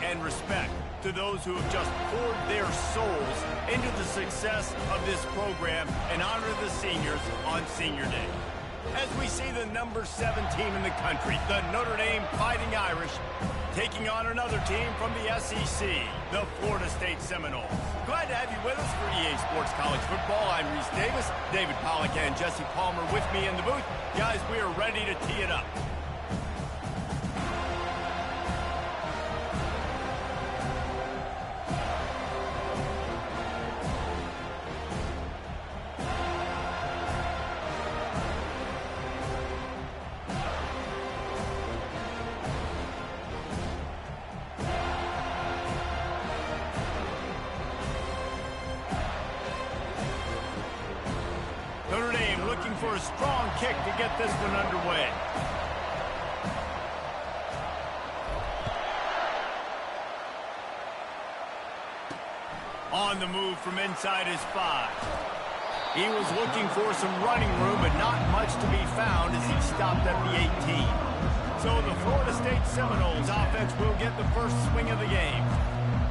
and respect to those who have just poured their souls into the success of this program and honor the seniors on Senior Day. As we see the number 7 team in the country, the Notre Dame Fighting Irish, taking on another team from the SEC, the Florida State Seminoles. Glad to have you with us for EA Sports College Football. I'm Reese Davis, David Pollack and Jesse Palmer with me in the booth. Guys, we are ready to tee it up. Notre Dame looking for a strong kick to get this one underway. On the move from inside his 5. He was looking for some running room, but not much to be found as he stopped at the 18. So the Florida State Seminoles offense will get the first swing of the game.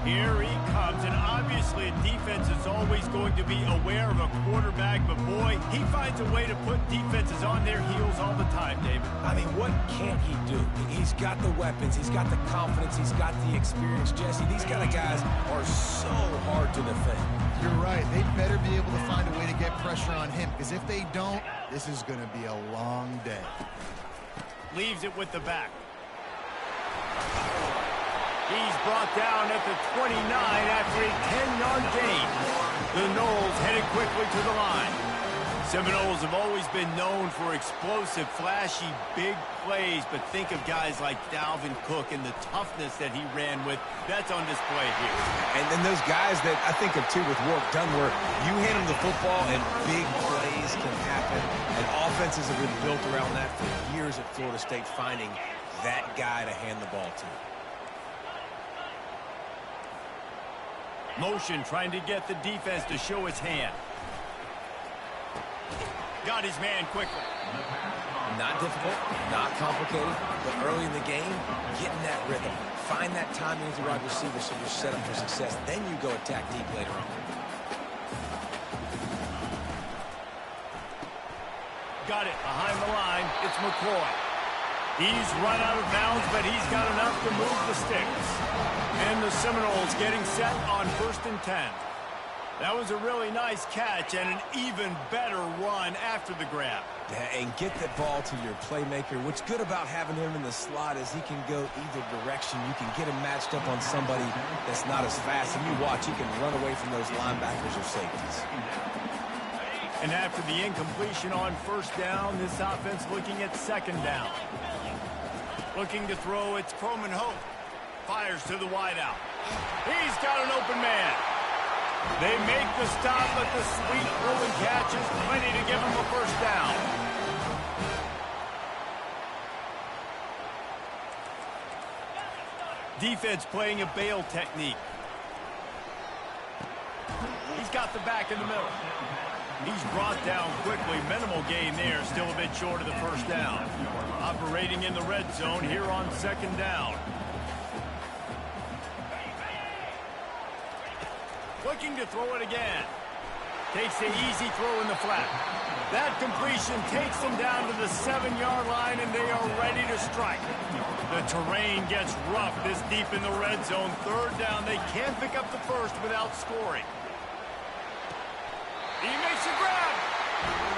Here he comes, and obviously defense is always going to be aware of a quarterback, but boy, he finds a way to put defenses on their heels all the time, David. I mean, what can't he do? He's got the weapons, he's got the confidence, he's got the experience. Jesse, these kind of guys are so hard to defend. You're right. They better be able to find a way to get pressure on him, because if they don't, this is going to be a long day. Leaves it with the back. He's brought down at the 29 after a 10-yard gain. The Noles headed quickly to the line. Seminoles have always been known for explosive, flashy, big plays, but think of guys like Dalvin Cook and the toughness that he ran with. That's on display here. And then those guys that I think of, too, with Warrick Dunn, where you hand them the football and big plays can happen. And offenses have been built around that for years at Florida State, finding that guy to hand the ball to. Motion trying to get the defense to show its hand. Got his man quickly. Not difficult, not complicated, but early in the game, getting that rhythm. Find that timing with the wide receiver so you're set up for success. Then you go attack deep later on. Got it behind the line. It's McCoy. He's run out of bounds, but he's got enough to move the sticks. And the Seminoles getting set on 1st and 10. That was a really nice catch and an even better run after the grab. Yeah, and get that ball to your playmaker. What's good about having him in the slot is he can go either direction. You can get him matched up on somebody that's not as fast. And you watch, he can run away from those linebackers or safeties. And after the incompletion on 1st down, this offense looking at 2nd down. Looking to throw, it's Croman Hope. Fires to the wideout. He's got an open man. They make the stop, but the sweet rolling catch is plenty to give him a 1st down. Defense playing a bail technique. He's got the back in the middle. He's brought down quickly. Minimal gain there. Still a bit short of the 1st down. Operating in the red zone here on 2nd down. Looking to throw it again. Takes the easy throw in the flat. That completion takes them down to the 7-yard line, and they are ready to strike. The terrain gets rough this deep in the red zone. 3rd down. They can't pick up the 1st without scoring. He makes a grab.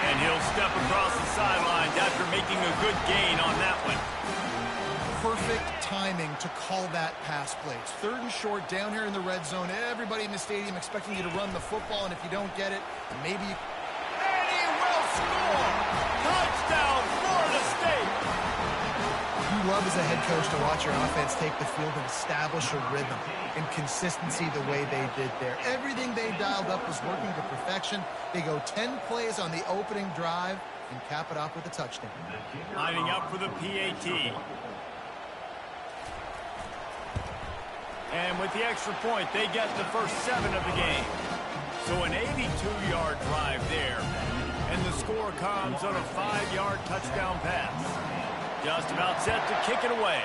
And he'll step across the sidelines after making a good gain on that one. Perfect timing to call that pass play. It's 3rd and short down here in the red zone. Everybody in the stadium expecting you to run the football, and if you don't get it, maybe you... And he will score! Touchdown, Florida State! You love as a head coach to watch your offense take the field and establish a rhythm and consistency the way they did there. Everything they dialed up was working to perfection. They go 10 plays on the opening drive and cap it off with a touchdown. Lining up for the PAT. And with the extra point, they get the first 7 of the game. So an 82-yard drive there. And the score comes on a 5-yard touchdown pass. Just about set to kick it away.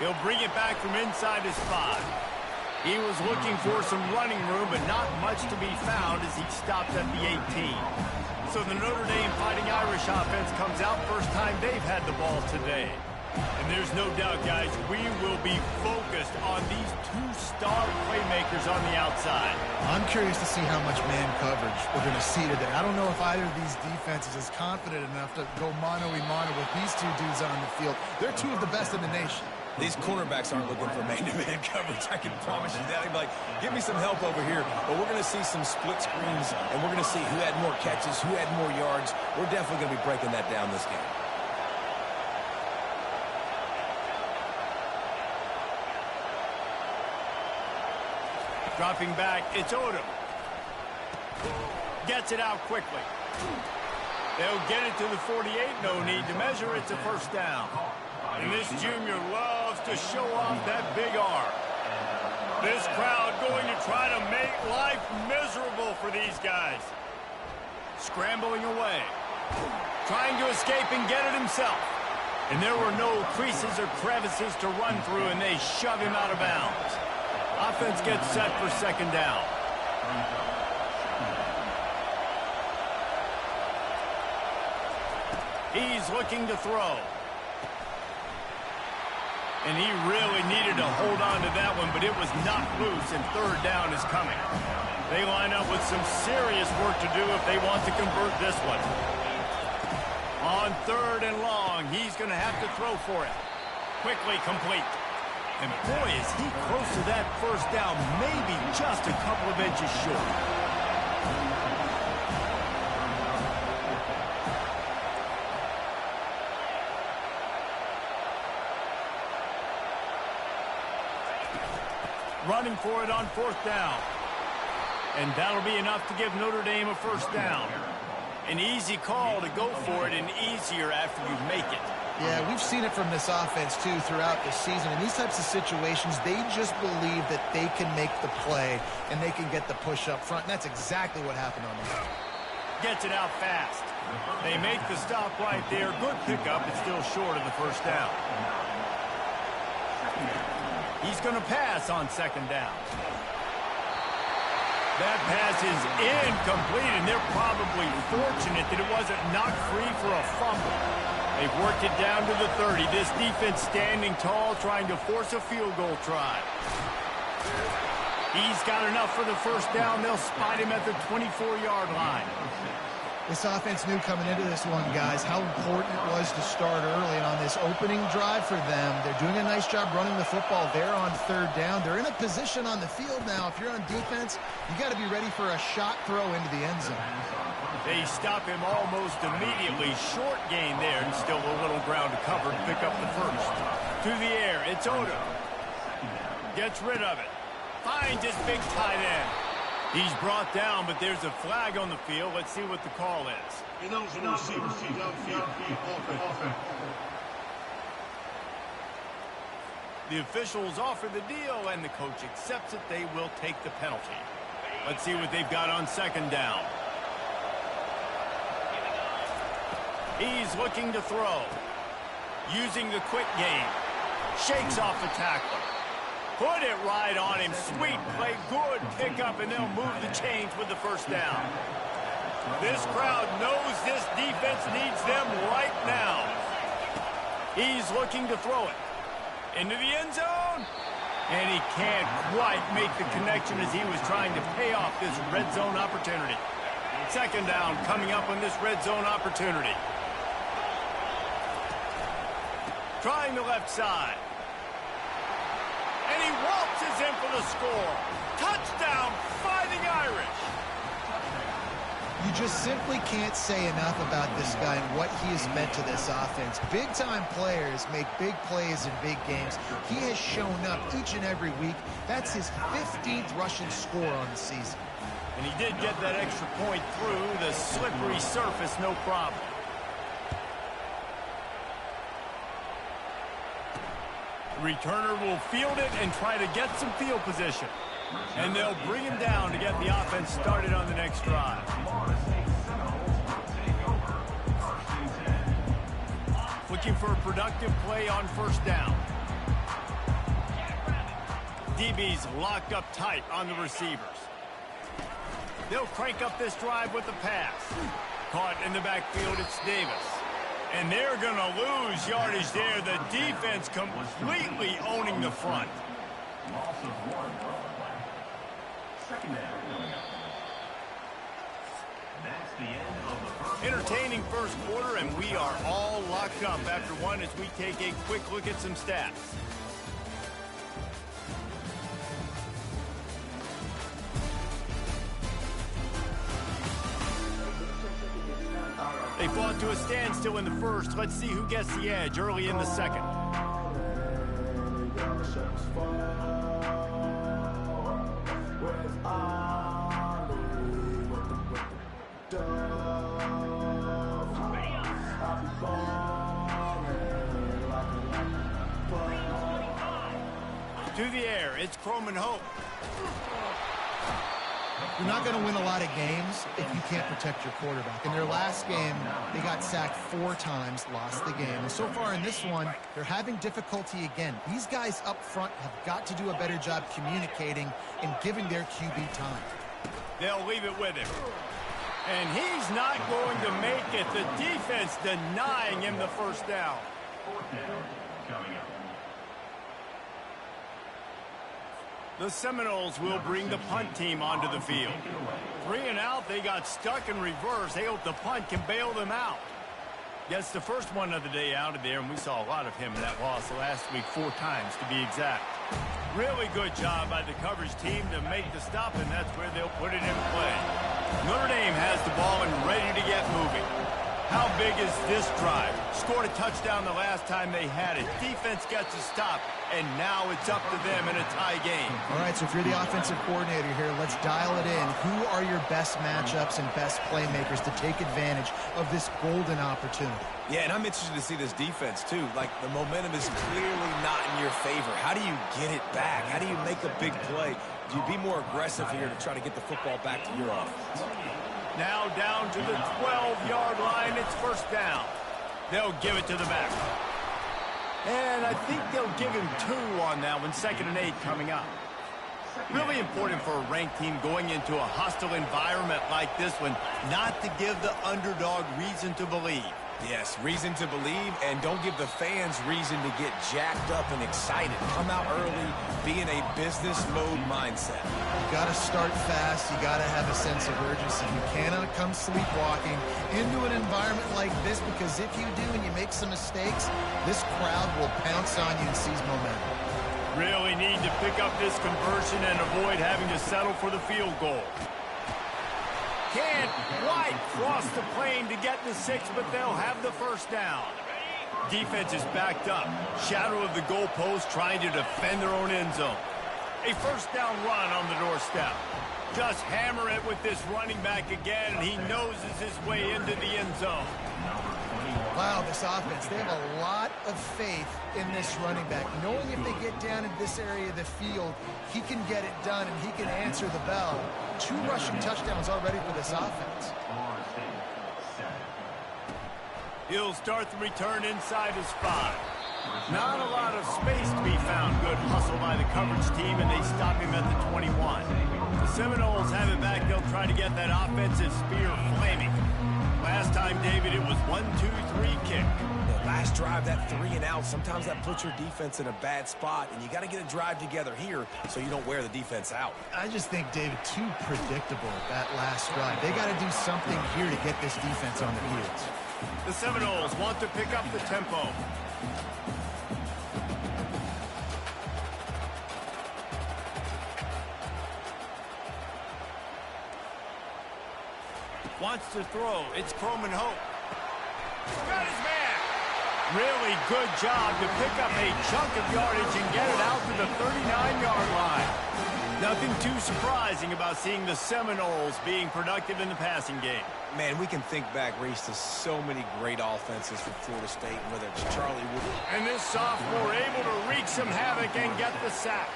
He'll bring it back from inside his 5. He was looking for some running room, but not much to be found as he stopped at the 18. So the Notre Dame Fighting Irish offense comes out first time they've had the ball today. And there's no doubt, guys, we will be focused on these 2 star playmakers on the outside. I'm curious to see how much man coverage we're going to see today. I don't know if either of these defenses is confident enough to go mano-a-mano with these 2 dudes on the field. They're 2 of the best in the nation. These cornerbacks aren't looking for man-to-man coverage. I can promise you that. They'd be like, give me some help over here. But we're going to see some split screens, and we're going to see who had more catches, who had more yards. We're definitely going to be breaking that down this game. Dropping back, it's Odom. Gets it out quickly. They'll get it to the 48. No need to measure. It's a first down. And this junior loves to show off that big arm. This crowd going to try to make life miserable for these guys. Scrambling away. Trying to escape and get it himself. And there were no creases or crevices to run through, and they shove him out of bounds. Offense gets set for second down. He's looking to throw. And he really needed to hold on to that one, but it was knocked loose, and third down is coming. They line up with some serious work to do if they want to convert this one. On 3rd and long, he's going to have to throw for it. Quickly complete. And boy, is he close to that first down, maybe just a couple of inches short. Running for it on 4th down. And that'll be enough to give Notre Dame a first down. An easy call to go for it, and easier after you make it. Yeah, we've seen it from this offense, too, throughout the season. In these types of situations, they just believe that they can make the play and they can get the push up front, and that's exactly what happened on the field. Gets it out fast. They make the stop right there. Good pickup, but still short of the first down. He's going to pass on 2nd down. That pass is incomplete, and they're probably fortunate that it wasn't knocked free for a fumble. They've worked it down to the 30. This defense standing tall, trying to force a field goal try. He's got enough for the first down. They'll spot him at the 24-yard line. This offense knew coming into this one, guys, how important it was to start early. And on this opening drive for them, they're doing a nice job running the football. They're on 3rd down. They're in a position on the field now. If you're on defense, you got to be ready for a shot throw into the end zone. They stop him almost immediately. Short gain there, and still a little ground to cover to pick up the first. To the air, it's Odom. Gets rid of it. Finds his big tight end. He's brought down, but there's a flag on the field. Let's see what the call is. The officials offer the deal, and the coach accepts it. They will take the penalty. Let's see what they've got on 2nd down. He's looking to throw. Using the quick game. Shakes off the tackler. Put it right on him. Sweet play. Good pickup, and they'll move the chains with the first down. This crowd knows this defense needs them right now. He's looking to throw it. Into the end zone. And he can't quite make the connection as he was trying to pay off this red zone opportunity. 2nd down coming up on this red zone opportunity. Trying the left side. And he waltzes in for the score. Touchdown, Fighting Irish. You just simply can't say enough about this guy and what he has meant to this offense. Big-time players make big plays in big games. He has shown up each and every week. That's his 15th rushing score on the season. And he did get that extra point through the slippery surface, no problem. Returner will field it and try to get some field position. And they'll bring him down to get the offense started on the next drive. Looking for a productive play on 1st down. DB's locked up tight on the receivers. They'll crank up this drive with the pass. Caught in the backfield, it's Davis. And they're going to lose yardage there. The defense completely owning the front. Entertaining first quarter, and we are all locked up after one as we take a quick look at some stats. They fought to a standstill in the first. Let's see who gets the edge early in the second. To the air, it's Croman Hope. You're not going to win a lot of games if you can't protect your quarterback. In their last game, they got sacked 4 times, lost the game. And so far in this one, they're having difficulty again. These guys up front have got to do a better job communicating and giving their QB time. They'll leave it with him. And he's not going to make it. The defense denying him the first down. The Seminoles will bring the punt team onto the field. 3 and out, they got stuck in reverse. They hope the punt can bail them out. Gets the first one of the day out of there, and we saw a lot of him in that loss last week, 4 times to be exact. Really good job by the coverage team to make the stop, and that's where they'll put it in play. Notre Dame has the ball and ready to get moving. How big is this drive? Scored a touchdown the last time they had it. Defense gets a stop, and now it's up to them in a tie game. All right, so if you're the offensive coordinator here, let's dial it in. Who are your best matchups and best playmakers to take advantage of this golden opportunity? Yeah, and I'm interested to see this defense, too. Like, the momentum is clearly not in your favor. How do you get it back? How do you make a big play? Do you be more aggressive here to try to get the football back to your offense? Now down to the 12-yard line. It's first down. They'll give it to the back. And I think they'll give him 2 on that one. 2nd and 8 coming up. Really important for a ranked team going into a hostile environment like this one, not to give the underdog reason to believe. Yes, reason to believe, and don't give the fans reason to get jacked up and excited. Come out early, be in a business mode mindset. You got to start fast. You got to have a sense of urgency. You cannot come sleepwalking into an environment like this, because if you do and you make some mistakes, this crowd will pounce on you and seize momentum. Really need to pick up this conversion and avoid having to settle for the field goal. Can't quite cross the plane to get the 6, but they'll have the first down. Defense is backed up. Shadow of the goalpost trying to defend their own end zone. A first down run on the doorstep. Just hammer it with this running back again, and he noses his way into the end zone. Wow, this offense, they have a lot of faith in this running back, knowing if they get down in this area of the field, he can get it done and he can answer the bell. 2 rushing touchdowns already for this offense. He'll start the return inside his 5. Not a lot of space to be found. Good hustle by the coverage team, and they stop him at the 21. The Seminoles have it back. They'll try to get that offensive spear flaming. Last time, David, it was 1-2-3 kick. The last drive, that 3 and out, sometimes that puts your defense in a bad spot, and you got to get a drive together here so you don't wear the defense out. I just think, David, too predictable that last drive. They got to do something here to get this defense on their heels. The Seminoles want to pick up the tempo. Wants to throw. It's Croman Hope. Got his man. Really good job to pick up a chunk of yardage and get it out to the 39-yard line. Nothing too surprising about seeing the Seminoles being productive in the passing game. Man, we can think back, Reese, to so many great offenses for Florida State, whether it's Charlie Wood. And this sophomore able to wreak some havoc and get the sack.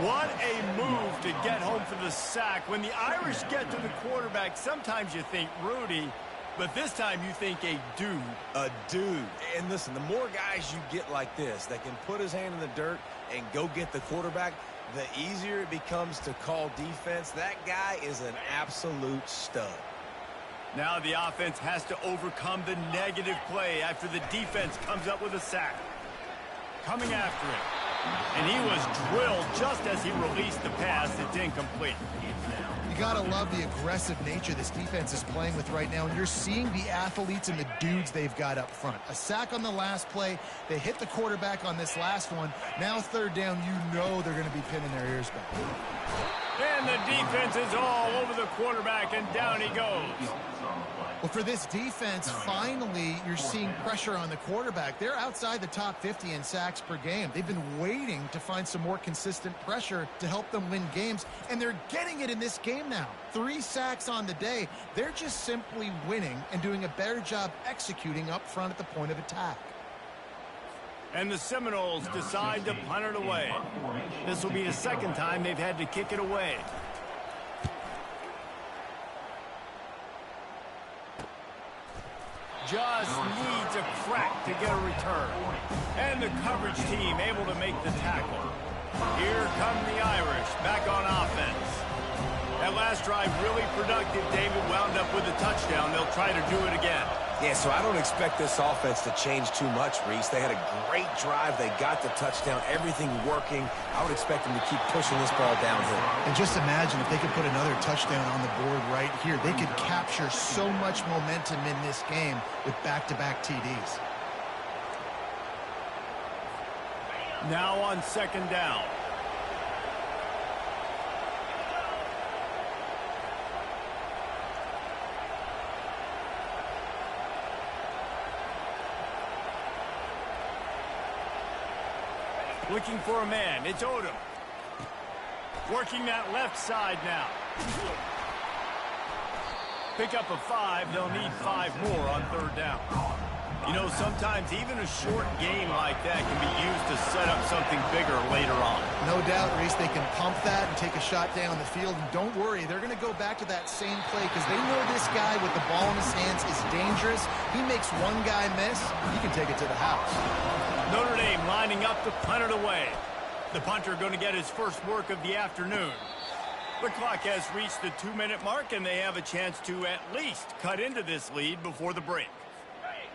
What a move to get home for the sack. When the Irish get to the quarterback, sometimes you think Rudy, but this time you think a dude. A dude. And listen, the more guys you get like this that can put his hand in the dirt and go get the quarterback, the easier it becomes to call defense. That guy is an absolute stud. Now the offense has to overcome the negative play after the defense comes up with a sack. Coming after him. And he was drilled just as he released the pass. It's incomplete. You got to love the aggressive nature this defense is playing with right now, and you're seeing the athletes and the dudes they've got up front. A sack on the last play. They hit the quarterback on this last one. Now third down, you know they're going to be pinning their ears back. And the defense is all over the quarterback, and down he goes. Well, for this defense, finally, you're seeing pressure on the quarterback. They're outside the top 50 in sacks per game. They've been waiting to find some more consistent pressure to help them win games, and they're getting it in this game now. 3 sacks on the day. They're just simply winning and doing a better job executing up front at the point of attack. And the Seminoles decide to punt it away. This will be the second time they've had to kick it away. Just needs a crack to get a return. And the coverage team able to make the tackle. Here come the Irish back on offense. That last drive really productive. David wound up with a touchdown. They'll try to do it again. Yeah, so I don't expect this offense to change too much, Reese. They had a great drive. They got the touchdown. Everything working. I would expect them to keep pushing this ball downhill. And just imagine if they could put another touchdown on the board right here. They could capture so much momentum in this game with back-to-back TDs. Now on second down. Looking for a man. It's Odom. Working that left side now. Pick up a 5. They'll need 5 more on third down. You know, sometimes even a short game like that can be used to set up something bigger later on. No doubt, Reese, they can pump that and take a shot down the field. And don't worry, they're going to go back to that same play because they know this guy with the ball in his hands is dangerous. He makes one guy miss, he can take it to the house. Notre Dame lining up to punt it away. The punter going to get his first work of the afternoon. The clock has reached the 2-minute mark, and they have a chance to at least cut into this lead before the break.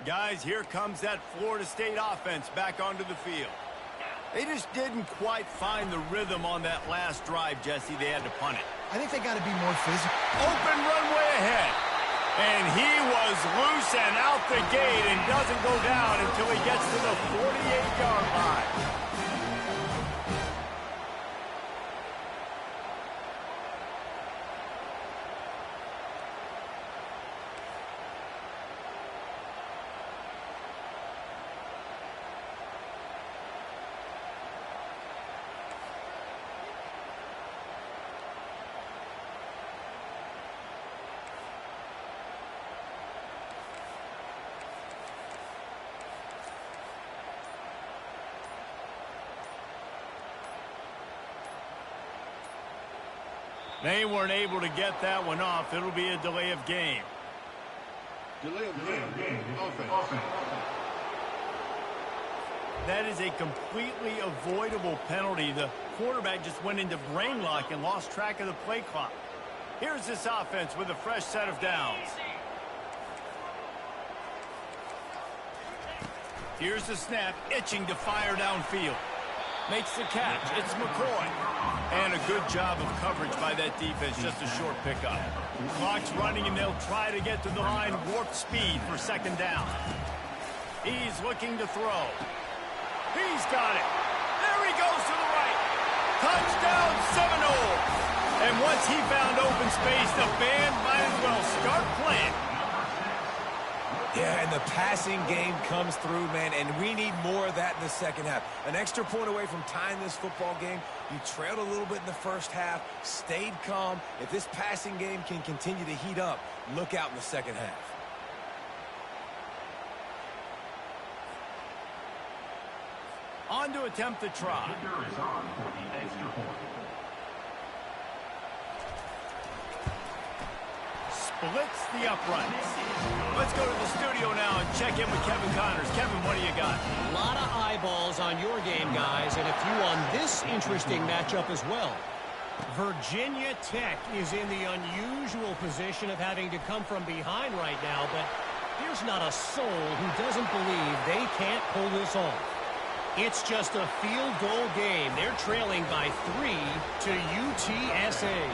Guys, here comes that Florida State offense back onto the field. They just didn't quite find the rhythm on that last drive, Jesse. They had to punt it. I think they got to be more physical. Open runway ahead. And he was loose and out the gate and doesn't go down until he gets to the 48-yard line. They weren't able to get that one off. It'll be a delay of game. Delay of game. Offense. That is a completely avoidable penalty. The quarterback just went into brain lock and lost track of the play clock. Here's this offense with a fresh set of downs. Here's the snap, itching to fire downfield. Makes the catch. It's McCoy. And a good job of coverage by that defense. Just a short pickup. Clock's running, and they'll try to get to the line. Warp speed for second down. He's looking to throw. He's got it. There he goes to the right. Touchdown, Seminoles. And once he found open space, the band might as well start playing. Yeah, and the passing game comes through, man, and we need more of that in the second half. An extra point away from tying this football game. You trailed a little bit in the first half, stayed calm. If this passing game can continue to heat up, look out in the second half. On to attempt the try. blitz the uprights. Let's go to the studio now and check in with Kevin Connors. Kevin, what do you got? A lot of eyeballs on your game, guys, and a few on this interesting matchup as well. Virginia Tech is in the unusual position of having to come from behind right now, but there's not a soul who doesn't believe they can't pull this off. It's just a field goal game. They're trailing by 3 to UTSA.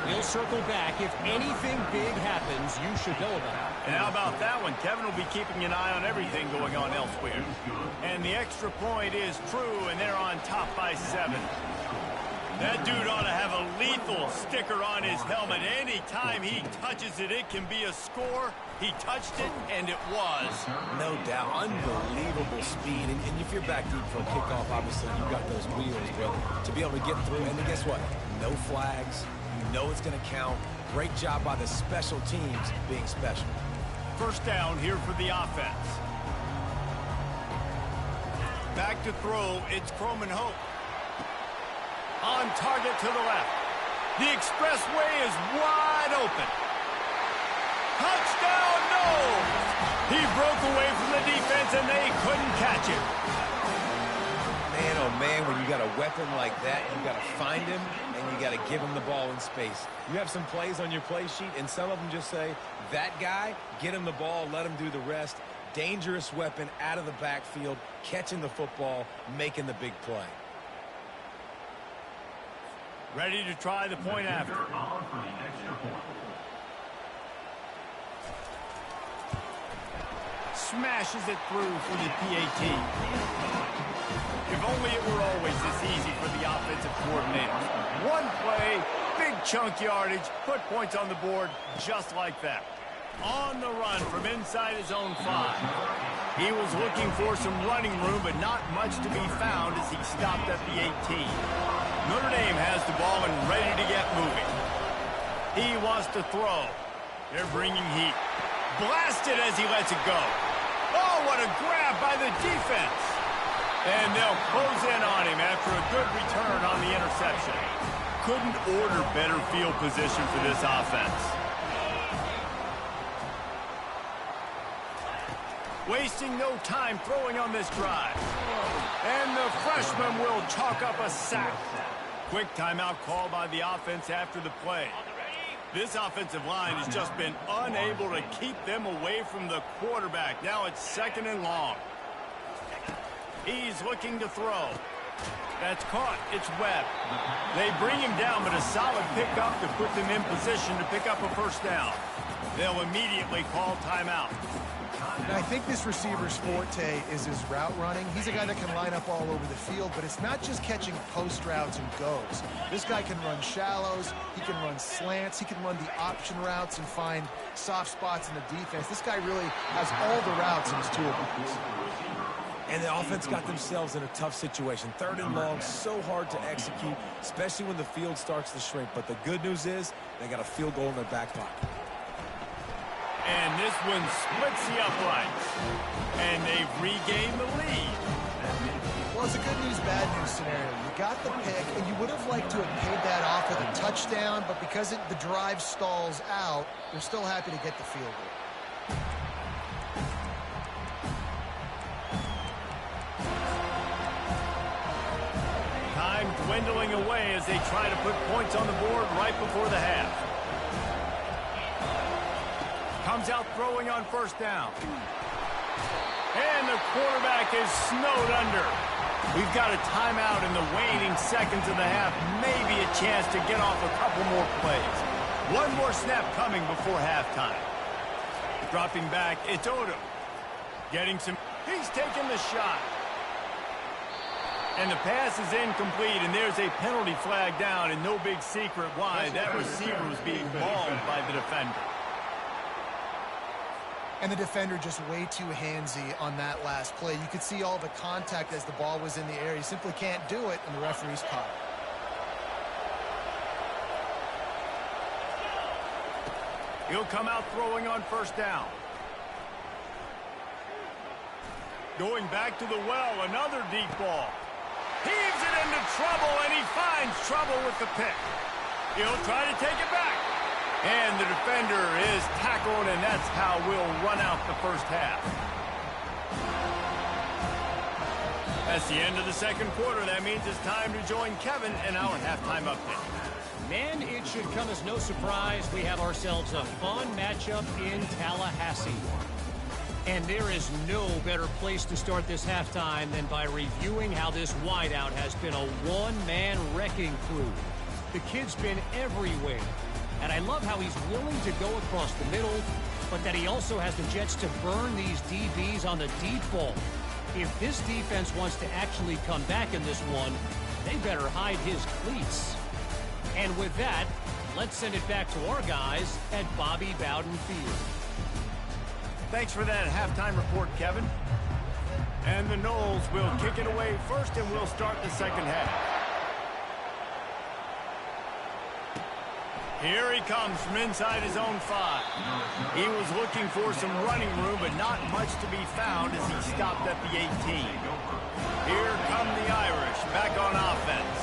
We'll circle back. If anything big happens, you should know about it. And how about that one? Kevin will be keeping an eye on everything going on elsewhere. And the extra point is true, and they're on top by 7. That dude ought to have a lethal sticker on his helmet. Anytime he touches it, it can be a score. He touched it, and it was. No doubt. Unbelievable speed. And if you're back deep for a kickoff, obviously you've got those wheels, but to be able to get through, and then guess what? No flags. You know it's going to count. Great job by the special teams being special. First down here for the offense. Back to throw. It's Croman Hope. On target to the left. The expressway is wide open. Touchdown, no! He broke away from the defense, and they couldn't catch him. Man, oh man, when you got a weapon like that, you got to find him, and you got to give him the ball in space. You have some plays on your play sheet, and some of them just say, that guy, get him the ball, let him do the rest. Dangerous weapon out of the backfield, catching the football, making the big play. Ready to try the point after. Smashes it through for the PAT. If only it were always this easy for the offensive coordinators. One play, big chunk yardage, put points on the board just like that. On the run from inside his own 5. He was looking for some running room, but not much to be found as he stopped at the 18. Notre Dame has the ball and ready to get moving. He wants to throw. They're bringing heat. Blasted as he lets it go. Oh, what a grab by the defense. And they'll close in on him after a good return on the interception. Couldn't order better field position for this offense. Wasting no time throwing on this drive. And the freshman will chalk up a sack. Quick timeout call by the offense after the play. This offensive line has just been unable to keep them away from the quarterback. Now it's 2nd and long. He's looking to throw. That's caught. It's Webb. They bring him down, but a solid pickup to put them in position to pick up a first down. They'll immediately call timeout. And I think this receiver's forte is his route running. He's a guy that can line up all over the field, but it's not just catching post routes and goes. This guy can run shallows, he can run slants, he can run the option routes and find soft spots in the defense. This guy really has all the routes in his toolbox. And the offense got themselves in a tough situation. 3rd and long, so hard to execute, especially when the field starts to shrink. But the good news is they got a field goal in their back pocket. And this one splits the uprights. And they've regained the lead. Well, it's a good news, bad news scenario. You got the pick, and you would have liked to have paid that off with a touchdown, but because the drive stalls out, they're still happy to get the field goal. Time dwindling away as they try to put points on the board right before the half. Comes out throwing on first down. And the quarterback is snowed under. We've got a timeout in the waning seconds of the half. Maybe a chance to get off a couple more plays. One more snap coming before halftime. Dropping back, it's Odom. Getting some... He's taking the shot. And the pass is incomplete, and there's a penalty flag down, and no big secret why. That receiver was being mauled by the defender. And the defender just way too handsy on that last play. You could see all the contact as the ball was in the air. He simply can't do it, and the referee's caught it. He'll come out throwing on first down. Going back to the well, another deep ball. Heaves it into trouble, and he finds trouble with the pick. He'll try to take it back. And the defender is tackled, and that's how we'll run out the first half. That's the end of the second quarter. That means it's time to join Kevin in our halftime update. Man, it should come as no surprise we have ourselves a fun matchup in Tallahassee. And there is no better place to start this halftime than by reviewing how this wideout has been a one-man wrecking crew. The kid's been everywhere. And I love how he's willing to go across the middle, but that he also has the jets to burn these DBs on the deep ball. If this defense wants to actually come back in this one, they better hide his cleats. And with that, let's send it back to our guys at Bobby Bowden Field. Thanks for that halftime report, Kevin. And the Noles will kick it away first, and we'll start the second half. Here he comes from inside his own 5. He was looking for some running room, but not much to be found as he stopped at the 18. Here come the Irish back on offense.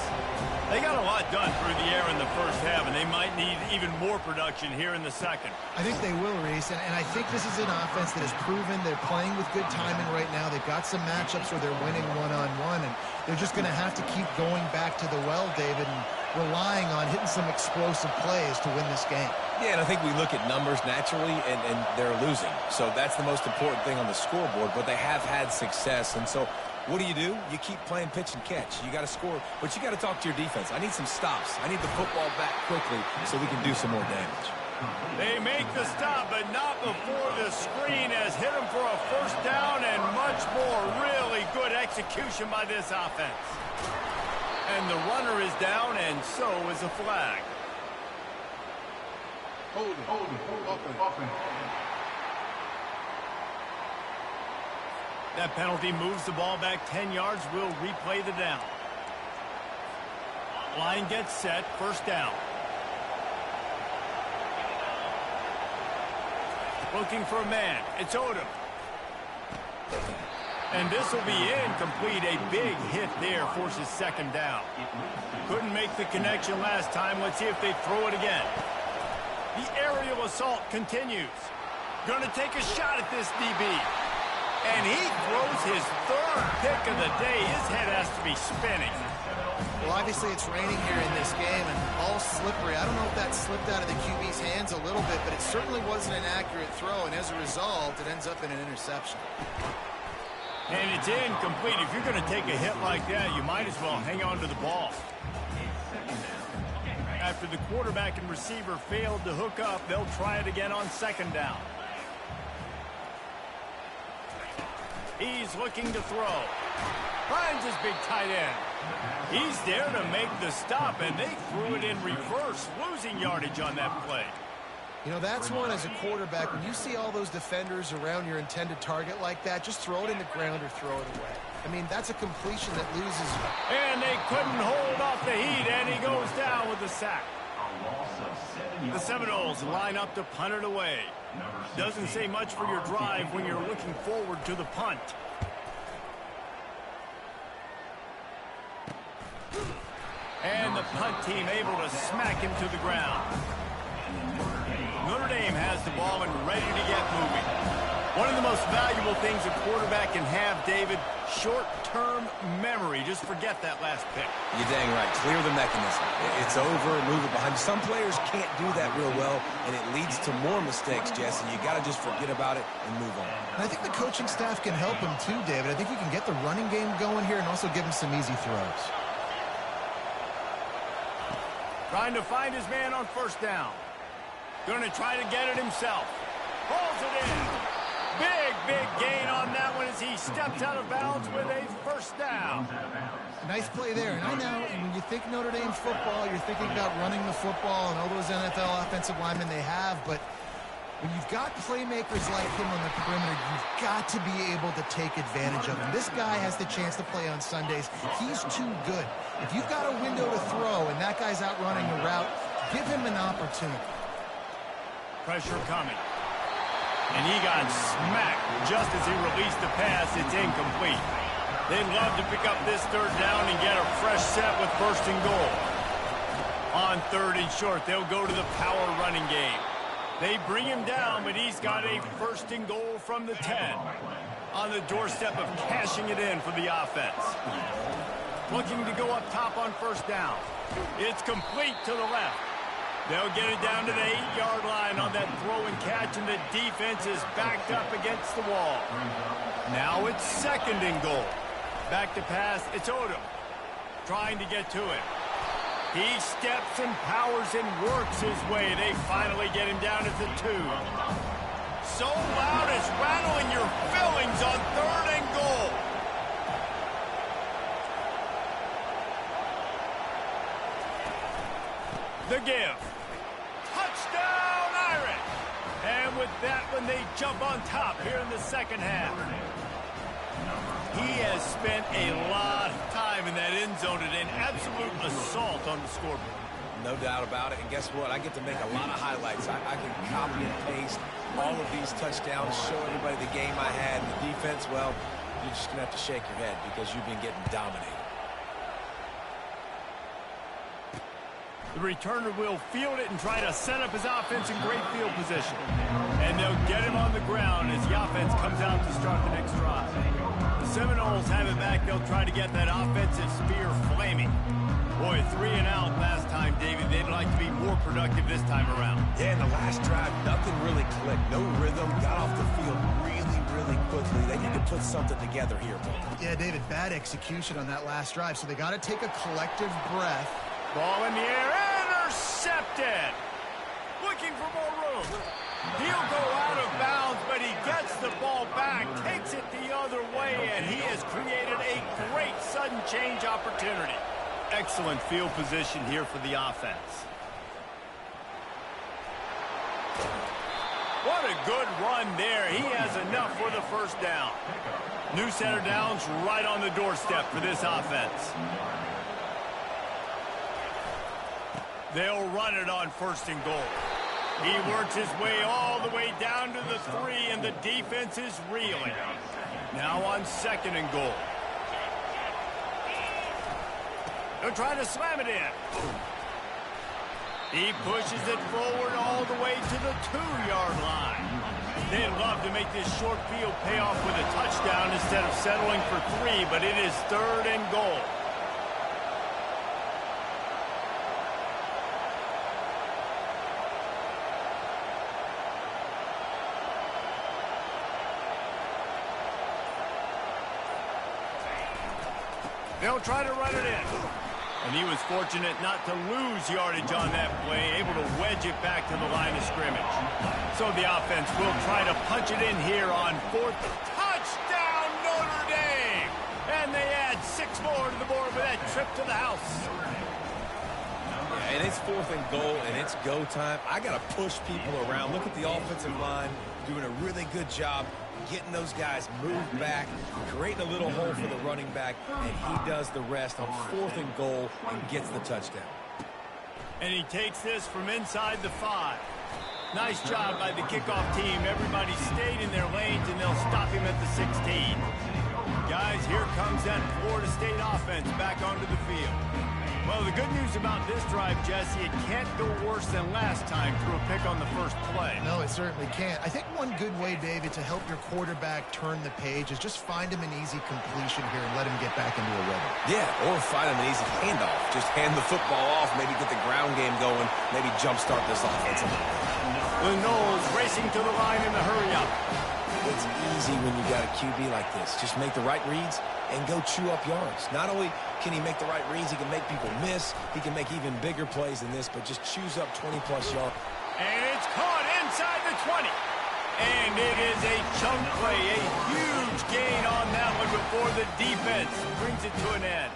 They got a lot done through the air in the first half, and they might need even more production here in the second. I think they will, Reese, and I think this is an offense that has proven they're playing with good timing right now. They've got some matchups where they're winning one-on-one, and they're just going to have to keep going back to the well, David, and relying on hitting some explosive plays to win this game. Yeah, and I think we look at numbers naturally, and they're losing. So that's the most important thing on the scoreboard, but they have had success. And so what do? You keep playing pitch and catch. You got to score, but you got to talk to your defense. I need some stops. I need the football back quickly so we can do some more damage. They make the stop, but not before the screen has hit them for a first down and much more. Really good execution by this offense. And the runner is down, and so is a flag. Hold it. Offense. That penalty moves the ball back 10 yards. We'll replay the down. Line gets set. First down. Looking for a man. It's Odom. And this will be incomplete. A big hit there forces second down. Couldn't make the connection last time. Let's see if they throw it again. The aerial assault continues. Going to take a shot at this DB. And he throws his third pick of the day. His head has to be spinning. Well, obviously it's raining here in this game, and ball's slippery. I don't know if that slipped out of the QB's hands a little bit, but it certainly wasn't an accurate throw, and as a result, it ends up in an interception. And it's incomplete. If you're going to take a hit like that, you might as well hang on to the ball. After the quarterback and receiver failed to hook up, they'll try it again on second down. He's looking to throw. Finds his big tight end. He's there to make the stop, and they threw it in reverse, losing yardage on that play. You know, that's one as a quarterback. When you see all those defenders around your intended target like that, just throw it in the ground or throw it away. I mean, that's a completion that loses you. And they couldn't hold off the heat, and he goes down with the sack. The Seminoles line up to punt it away. Doesn't say much for your drive when you're looking forward to the punt. And the punt team able to smack him to the ground. Notre Dame has the ball and ready to get moving. One of the most valuable things a quarterback can have, David, short-term memory. Just forget that last pick. You're dang right. Clear the mechanism. It's over, move it behind you. Some players can't do that real well, and it leads to more mistakes, Jesse. You got to just forget about it and move on. And I think the coaching staff can help him too, David. I think you can get the running game going here and also give him some easy throws. Trying to find his man on first down. Going to try to get it himself. Pulls it in. Big gain on that one as he steps out of bounds with a first down. Nice play there. And I know when you think Notre Dame football, you're thinking about running the football and all those NFL offensive linemen they have. But when you've got playmakers like him on the perimeter, you've got to be able to take advantage of him. This guy has the chance to play on Sundays. He's too good. If you've got a window to throw and that guy's out running the route, give him an opportunity. Pressure coming. And he got smacked just as he released the pass. It's incomplete. They'd love to pick up this third down and get a fresh set with first and goal. On 3rd and short, they'll go to the power running game. They bring him down, but he's got a 1st and goal from the 10. On the doorstep of cashing it in for the offense. Looking to go up top on 1st down. It's complete to the left. They'll get it down to the 8-yard line on that throw and catch, and the defense is backed up against the wall. Now it's 2nd and goal. Back to pass, it's Odom. Trying to get to it. He steps and powers and works his way. They finally get him down at the 2. So loud it's rattling your fillings on 3rd and goal. The give. Touchdown, Irish! And with that one, they jump on top here in the 2nd half. He has spent a lot of time in that end zone and an absolute assault on the scoreboard. No doubt about it. And guess what? I get to make a lot of highlights. I can copy and paste all of these touchdowns, show everybody the game I had. And the defense, well, you're just going to have to shake your head because you've been getting dominated. The returner will field it and try to set up his offense in great field position. And they'll get him on the ground as the offense comes out to start the next drive. The Seminoles have it back. They'll try to get that offensive spear flaming. Boy, 3 and out last time, David. They'd like to be more productive this time around. Yeah, in the last drive, nothing really clicked. No rhythm. Got off the field really quickly. They need to put something together here, Bill. Yeah, David, bad execution on that last drive, so they got to take a collective breath. Ball in the air, intercepted. Looking for more room. He'll go out of bounds, but he gets the ball back, takes it the other way, and he has created a great sudden change opportunity. Excellent field position here for the offense. What a good run there. He has enough for the 1st down. New center downs right on the doorstep for this offense. They'll run it on 1st and goal. He works his way all the way down to the 3, and the defense is reeling. Now on 2nd and goal. They'll try to slam it in. He pushes it forward all the way to the 2-yard line. They'd love to make this short field pay off with a touchdown instead of settling for 3, but it is 3rd and goal. They'll try to run it in. And he was fortunate not to lose yardage on that play, able to wedge it back to the line of scrimmage. So the offense will try to punch it in here on 4th. Touchdown, Notre Dame! And they add 6 more to the board with that trip to the house. Yeah, and it's 4th and goal, and it's go time. I got to push people around. Look at the offensive line doing a really good job getting those guys moved back, creating a little hole for the running back, and he does the rest on 4th and goal and gets the touchdown. And he takes this from inside the 5. Nice job by the kickoff team. Everybody stayed in their lanes, and they'll stop him at the 16. Guys, here comes that Florida State offense back onto the field. Well, the good news about this drive, Jesse, it can't go worse than last time through a pick on the first play. No, it certainly can't. I think one good way, David, to help your quarterback turn the page is just find him an easy completion here and let him get back into a rhythm. Yeah, or find him an easy handoff. Just hand the football off, maybe get the ground game going, maybe jumpstart this offense a little bit. The Noles racing to the line in the hurry-up. It's easy when you got a QB like this. Just make the right reads and go chew up yards. Not only can he make the right reads, he can make people miss. He can make even bigger plays than this, but just chews up 20-plus yards. And it's caught inside the 20. And it is a chunk play, a huge gain on that one before the defense brings it to an end.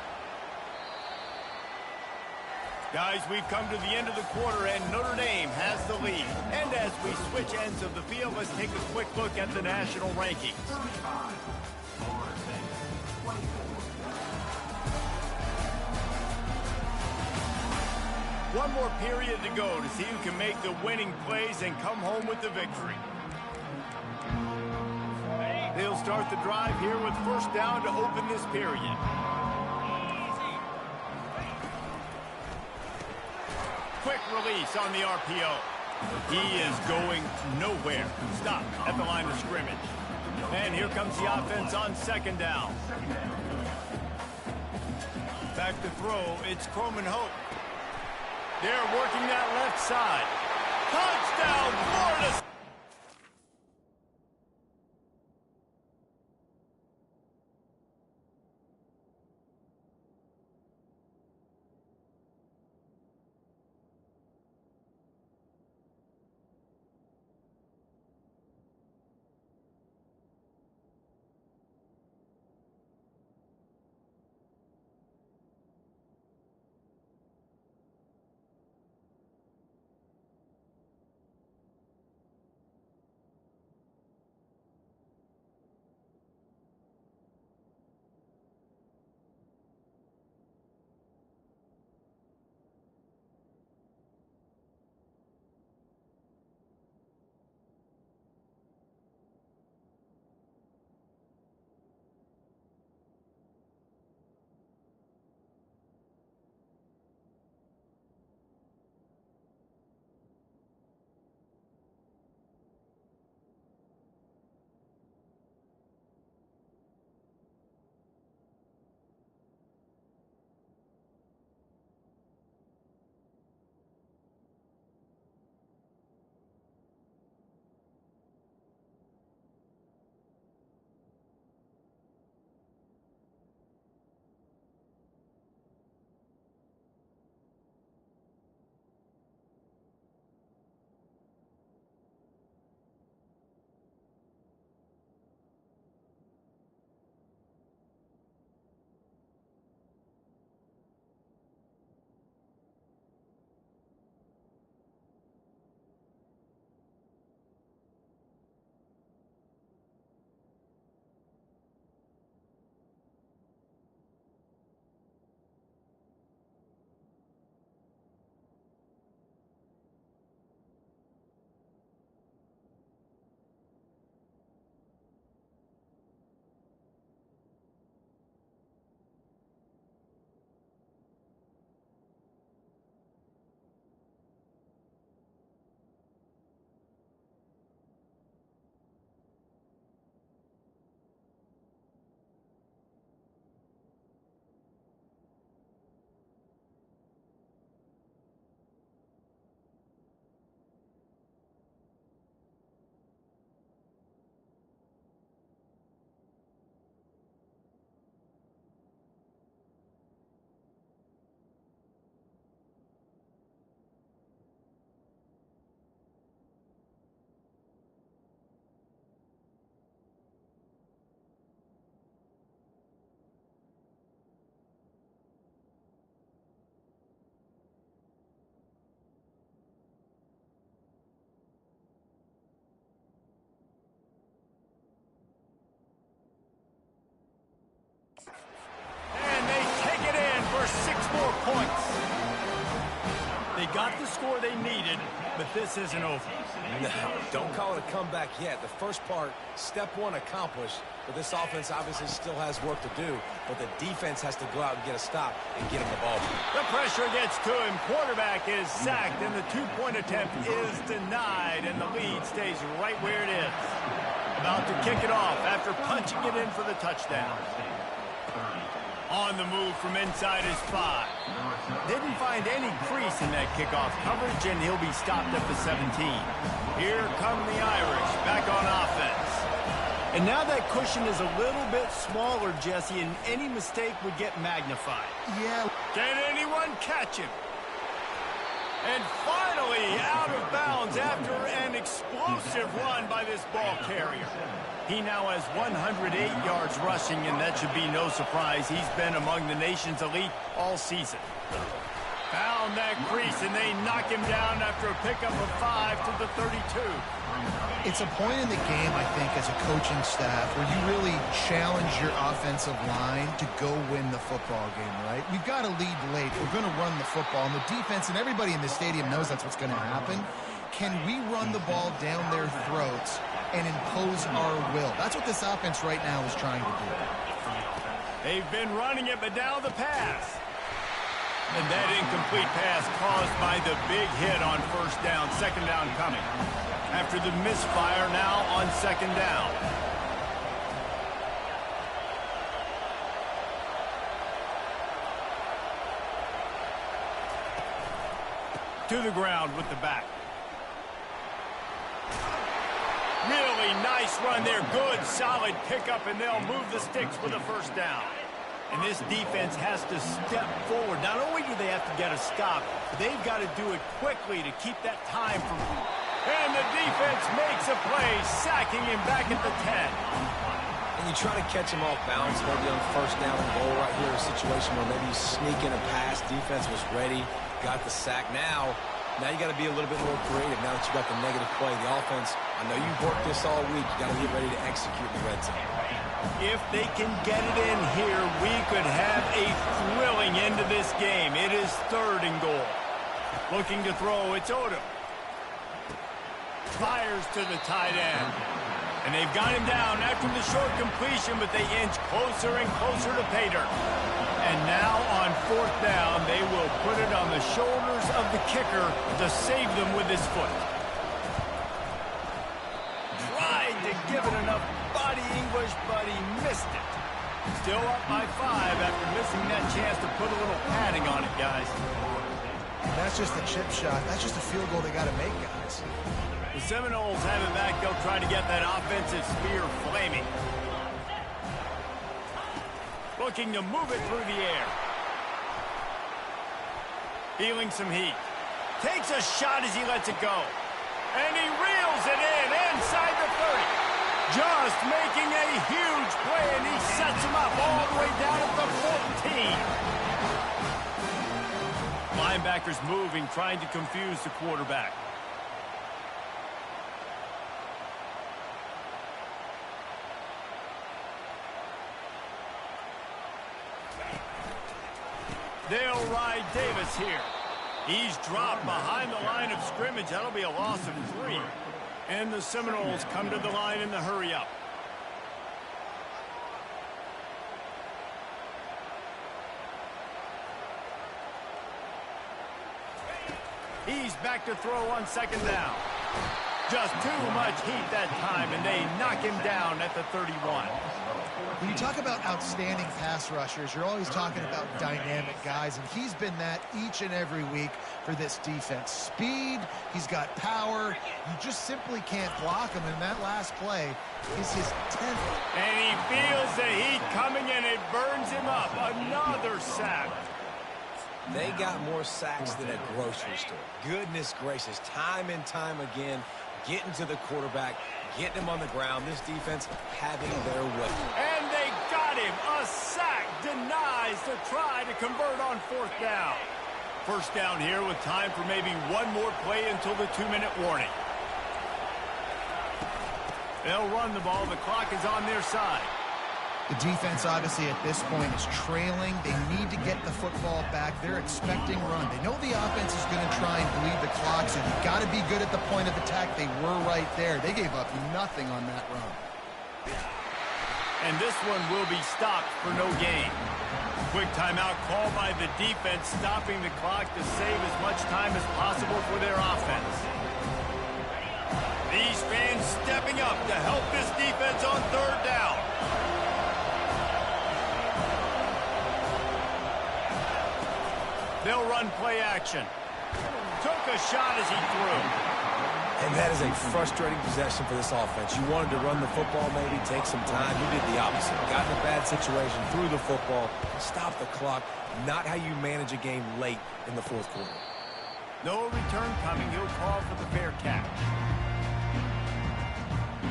Guys, we've come to the end of the quarter, and Notre Dame has the lead. And as we switch ends of the field, let's take a quick look at the national rankings. One more period to go to see who can make the winning plays and come home with the victory. They'll start the drive here with 1st down to open this period. release on the RPO. He is going nowhere. Stop at the line of scrimmage. And here comes the offense on second down. Back to throw, it's Croman Hope. They're working that left side. Touchdown, Florida! Points. They got the score they needed, but this isn't over. No, don't call it a comeback yet. The first part, step one accomplished, but this offense obviously still has work to do, but the defense has to go out and get a stop and get him the ball. The pressure gets to him. Quarterback is sacked, and the two-point attempt is denied, and the lead stays right where it is. About to kick it off after punching it in for the touchdown. On the move from inside his 5. Didn't find any crease in that kickoff coverage, and he'll be stopped at the 17. Here come the Irish back on offense. And now that cushion is a little bit smaller, Jesse, and any mistake would get magnified. Yeah. Can anyone catch him? And finally out of bounds after an explosive run by this ball carrier. He now has 108 yards rushing, and that should be no surprise. He's been among the nation's elite all season. Found that crease, and they knock him down after a pickup of 5 to the 32. It's a point in the game, I think, as a coaching staff where you really challenge your offensive line to go win the football game, right? We've got to lead late. We're going to run the football, and the defense and everybody in the stadium knows that's what's going to happen. Can we run the ball down their throats and impose our will? That's what this offense right now is trying to do. They've been running it, but now the pass. And that incomplete pass caused by the big hit on first down. Second down coming. After the misfire, now on second down. To the ground with the back. Really nice run there. Good, solid pickup, and they'll move the sticks for the first down. And this defense has to step forward. Not only do they have to get a stop, they've got to do it quickly to keep that time from... And the defense makes a play, sacking him back at the 10. And you try to catch him off balance, maybe on first down and goal right here, a situation where maybe you sneak in a pass, defense was ready, got the sack. Now you got to be a little bit more creative now that you got the negative play. The offense, I know you've worked this all week. You got to get ready to execute in the red zone. If they can get it in here, we could have a thrilling end to this game. It is third and goal. Looking to throw, it's Odom. Fires to the tight end. And they've got him down after the short completion, but they inch closer and closer to pay dirt. And now on fourth down, they will put it on the shoulders of the kicker to save them with his foot. Tried to give it enough body English, but he missed it. Still up by 5 after missing that chance to put a little padding on it, guys. That's just a chip shot. That's just a field goal they got to make, guys. The Seminoles have it back. They'll try to get that offensive spear flaming. Looking to move it through the air. Feeling some heat. Takes a shot as he lets it go. And he reels it in inside the 30. Just making a huge play, and he sets him up all the way down at the 14. Linebackers moving, trying to confuse the quarterback. They'll ride Davis here. He's dropped behind the line of scrimmage. That'll be a loss of 3. And the Seminoles come to the line in the hurry-up. He's back to throw on second down. Just too much heat that time, and they knock him down at the 31. When you talk about outstanding pass rushers, you're always talking about dynamic guys, and he's been that each and every week for this defense. Speed, he's got power. You just simply can't block him, and that last play is his 10th. And he feels the heat coming, and it burns him up. Another sack. They got more sacks than a grocery store. Goodness gracious, time and time again, getting to the quarterback, getting him on the ground. This defense having their way. And they got him. A sack denies the try to convert on fourth down. First down here with time for maybe one more play until the 2-minute warning. They'll run the ball. The clock is on their side. The defense, obviously, at this point is trailing. They need to get the football back. They're expecting run. They know the offense is going to try and bleed the clock, so you've got to be good at the point of attack. They were right there. They gave up nothing on that run. And this one will be stopped for no gain. Quick timeout called by the defense, stopping the clock to save as much time as possible for their offense. These fans stepping up to help this defense on third down. They'll run play action. Took a shot as he threw. And that is a frustrating possession for this offense. You wanted to run the football, maybe take some time. You did the opposite. Got in a bad situation, threw the football, stopped the clock. Not how you manage a game late in the fourth quarter. No return coming. He'll call for the fair catch.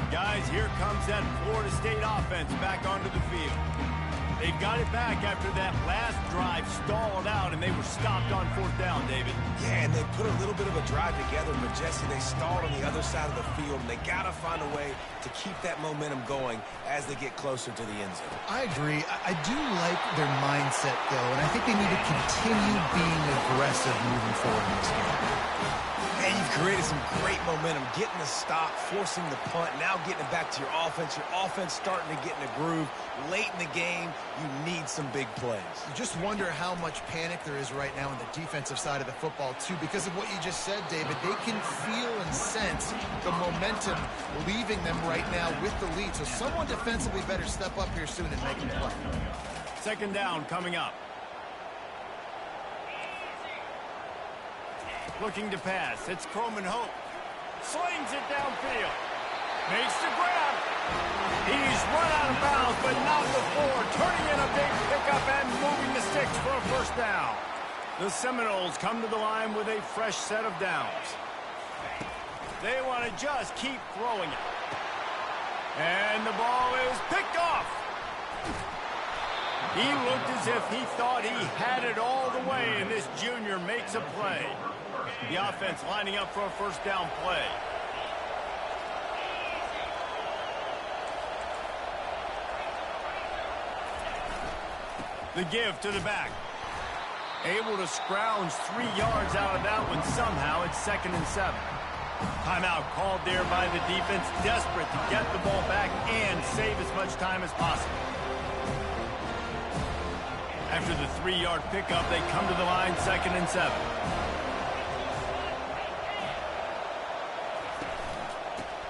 Guys, here comes that Florida State offense back onto the field. They've got it back after that last drive stalled out, and they were stopped on fourth down, David. Yeah, and they put a little bit of a drive together, but Jesse, they stalled on the other side of the field, and they got to find a way to keep that momentum going as they get closer to the end zone. I agree. I do like their mindset, though, and I think they need to continue being aggressive moving forward in this game. And you've created some great momentum, getting the stop, forcing the punt, now getting it back to your offense. Your offense starting to get in a groove. Late in the game, you need some big plays. You just wonder how much panic there is right now on the defensive side of the football, too, because of what you just said, David. They can feel and sense the momentum leaving them right now with the lead. So someone defensively better step up here soon and make a play. Second down coming up. Looking to pass. It's Croman Hope. Slings it downfield. Makes the grab. He's run out of bounds, but not before. Turning in a big pickup and moving the sticks for a first down. The Seminoles come to the line with a fresh set of downs. They want to just keep throwing it. And the ball is picked off. He looked as if he thought he had it all the way, and this junior makes a play. The offense lining up for a first down play. The give to the back. Able to scrounge 3 yards out of that one somehow. It's 2nd and 7. Timeout called there by the defense, desperate to get the ball back and save as much time as possible. After the 3-yard pickup, they come to the line, 2nd and 7.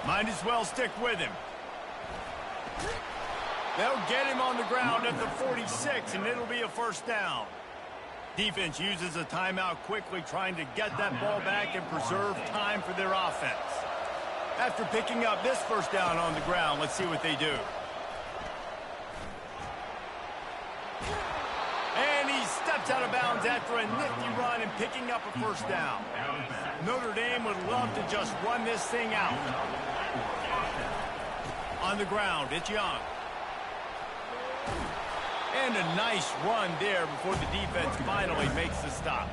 Might as well stick with him. They'll get him on the ground at the 46, and it'll be a first down. Defense uses a timeout quickly, trying to get that ball back and preserve time for their offense. After picking up this first down on the ground, let's see what they do. And he steps out of bounds after a nifty run and picking up a first down. Notre Dame would love to just run this thing out. On the ground, it's Young. And a nice run there before the defense finally makes the stop.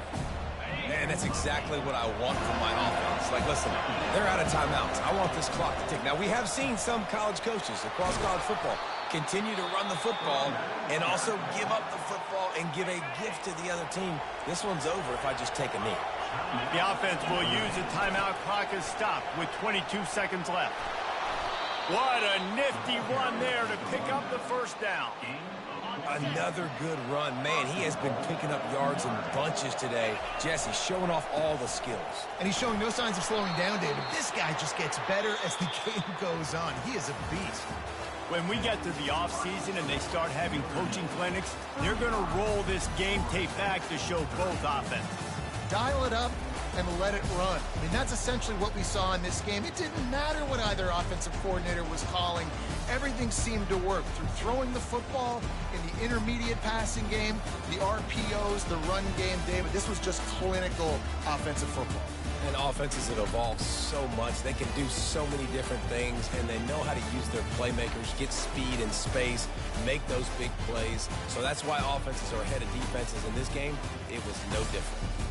Man, that's exactly what I want from my offense. Like, listen, they're out of timeouts. I want this clock to tick. Now, we have seen some college coaches across college football continue to run the football and also give up the football and give a gift to the other team. This one's over if I just take a knee. The offense will use a timeout. Clock is stopped with 22 seconds left. What a nifty run there to pick up the first down. Another good run. Man, he has been picking up yards in bunches today. Jesse showing off all the skills. And he's showing no signs of slowing down, David. This guy just gets better as the game goes on. He is a beast. When we get to the offseason and they start having coaching clinics, they're going to roll this game tape back to show both offenses. Dial it up and let it run. I mean, that's essentially what we saw in this game. It didn't matter what either offensive coordinator was calling. Everything seemed to work through throwing the football in the intermediate passing game, the RPOs, the run game, David. This was just clinical offensive football. And offenses that evolve so much. They can do so many different things, and they know how to use their playmakers, get speed and space, make those big plays. So that's why offenses are ahead of defenses in this game. It was no different.